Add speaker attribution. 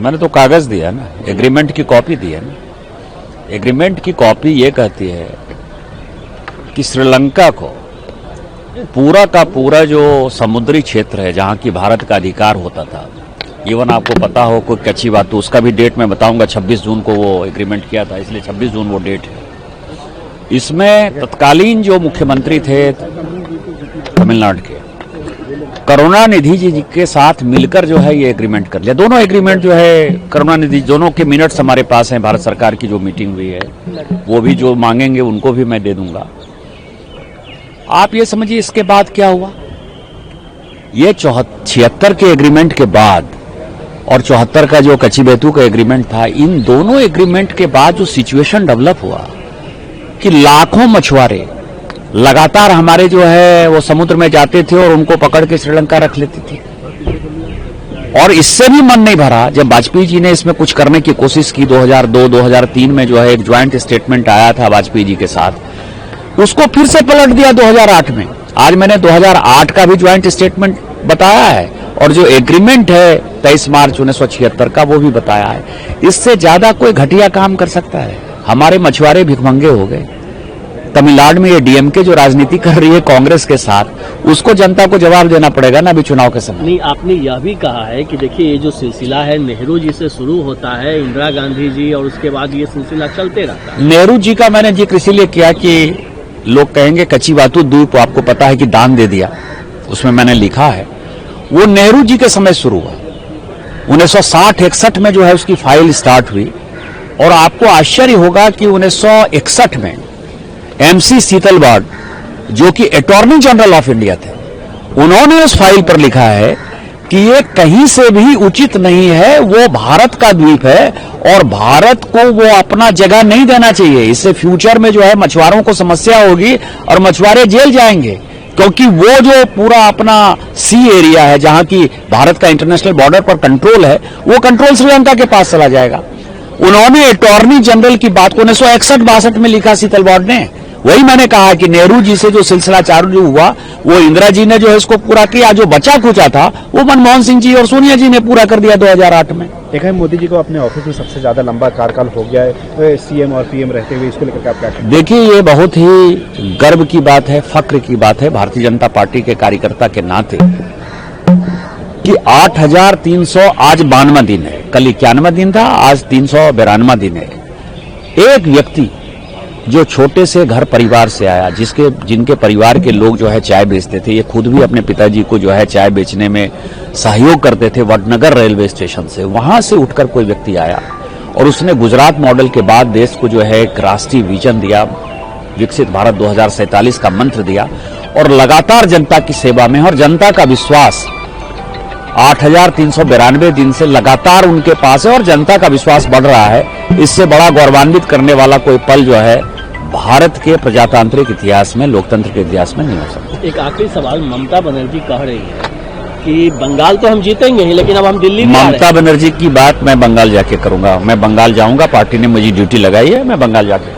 Speaker 1: मैंने तो कागज दिया ना, एग्रीमेंट की कॉपी दी है ना। एग्रीमेंट की कॉपी ये कहती है कि श्रीलंका को पूरा का पूरा जो समुद्री क्षेत्र है जहां की भारत का अधिकार होता था, इवन आपको पता हो कोई कच्ची बात तो उसका भी डेट मैं बताऊंगा, 26 जून को वो एग्रीमेंट किया था, इसलिए 26 जून वो डेट है। इसमें तत्कालीन जो मुख्यमंत्री थे तमिलनाडु के, करुणानिधि जी के साथ मिलकर जो है ये एग्रीमेंट कर लिया। दोनों एग्रीमेंट जो है करुणानिधि, दोनों के मिनट्स हमारे पास हैं, भारत सरकार की जो मीटिंग हुई है, वो भी जो मांगेंगे उनको भी मैं दे दूंगा। आप ये समझिए इसके बाद क्या हुआ, ये 76 के एग्रीमेंट के बाद और 74 का जो कच्ची बेतू का एग्रीमेंट था, इन दोनों एग्रीमेंट के बाद जो सिचुएशन डेवलप हुआ कि लाखों मछुआरे लगातार हमारे जो है वो समुद्र में जाते थे और उनको पकड़ के श्रीलंका रख लेते थे। और इससे भी मन नहीं भरा जब वाजपेयी जी ने इसमें कुछ करने की कोशिश की। 2002-2003 में जो है एक ज्वाइंट स्टेटमेंट आया था वाजपेयी जी के साथ, उसको फिर से पलट दिया 2008 में। आज मैंने 2008 का भी ज्वाइंट स्टेटमेंट बताया है और जो एग्रीमेंट है 23 मार्च 1976 का वो भी बताया है। इससे ज्यादा कोई घटिया काम कर सकता है? हमारे मछुआरे भिखमंगे हो गए। तमिलनाडु में ये डीएमके जो राजनीति कर रही है कांग्रेस के साथ, उसको जनता को जवाब देना पड़ेगा ना अभी चुनाव के समय।
Speaker 2: नहीं, आपने यह भी कहा है कि देखिए ये जो सिलसिला है नेहरू जी से शुरू होता है, इंदिरा गांधी जी, और उसके बाद ये सिलसिला चलते रहता है।
Speaker 1: नेहरू जी का मैंने जिक्र इसीलिए किया कि लोग कहेंगे कच्ची बातू द्वीप आपको पता है कि दान दे दिया, उसमें मैंने लिखा है वो नेहरू जी के समय शुरू हुआ। 1960-61 में जो है उसकी फाइल स्टार्ट हुई और आपको आश्चर्य होगा कि 1961 में एमसी सीतलवाड़ जो कि अटॉर्नी जनरल ऑफ इंडिया थे, उन्होंने उस फाइल पर लिखा है कि ये कहीं से भी उचित नहीं है, वो भारत का द्वीप है और भारत को वो अपना जगह नहीं देना चाहिए। इससे फ्यूचर में जो है मछुआरों को समस्या होगी और मछुआरे जेल जाएंगे, क्योंकि वो जो पूरा अपना सी एरिया है जहां की भारत का इंटरनेशनल बॉर्डर पर कंट्रोल है, वो कंट्रोल श्रीलंका के पास चला जाएगा। उन्होंने अटॉर्नी जनरल की बात को 1961-62 में लिखा सीतलवाड़ ने। वही मैंने कहा कि नेहरू जी से जो सिलसिला चालू हुआ वो इंदिरा जी ने जो है इसको पूरा किया, जो बचा कुचा था वो मनमोहन सिंह जी और सोनिया जी ने पूरा कर दिया 2008 में।
Speaker 3: देखा है मोदी जी को अपने ऑफिस में सबसे ज्यादा लंबा कार्यकाल हो गया है सीएम और पीएम रहते हुए, इसको लेकर आप क्या कहते हैं?
Speaker 1: देखिए ये बहुत ही गर्व की बात है, फक्र की बात है भारतीय जनता पार्टी के कार्यकर्ता के नाते कि 8300 आज 92 दिन है, कल 91 दिन था, आज 392 दिन है। एक व्यक्ति जो छोटे से घर परिवार से आया, जिनके परिवार के लोग जो है चाय बेचते थे, ये खुद भी अपने पिताजी को जो है चाय बेचने में सहयोग करते थे वडनगर रेलवे स्टेशन से, वहां से उठकर कोई व्यक्ति आया और उसने गुजरात मॉडल के बाद देश को जो है एक राष्ट्रीय विजन दिया, विकसित भारत 2047 का मंत्र दिया और लगातार जनता की सेवा में, और जनता का विश्वास 8392 दिन से लगातार उनके पास है और जनता का विश्वास बढ़ रहा है। इससे बड़ा गौरवान्वित करने वाला कोई पल जो है भारत के प्रजातांत्रिक इतिहास में, लोकतंत्र के इतिहास में नहीं हो सकता।
Speaker 2: एक आखिरी सवाल, ममता बनर्जी कह रही है कि बंगाल तो हम जीतेंगे ही, लेकिन अब हम दिल्ली में
Speaker 1: ममता बनर्जी की बात मैं बंगाल जाके करूंगा। मैं बंगाल जाऊंगा, पार्टी ने मुझे ड्यूटी लगाई है, मैं बंगाल जाके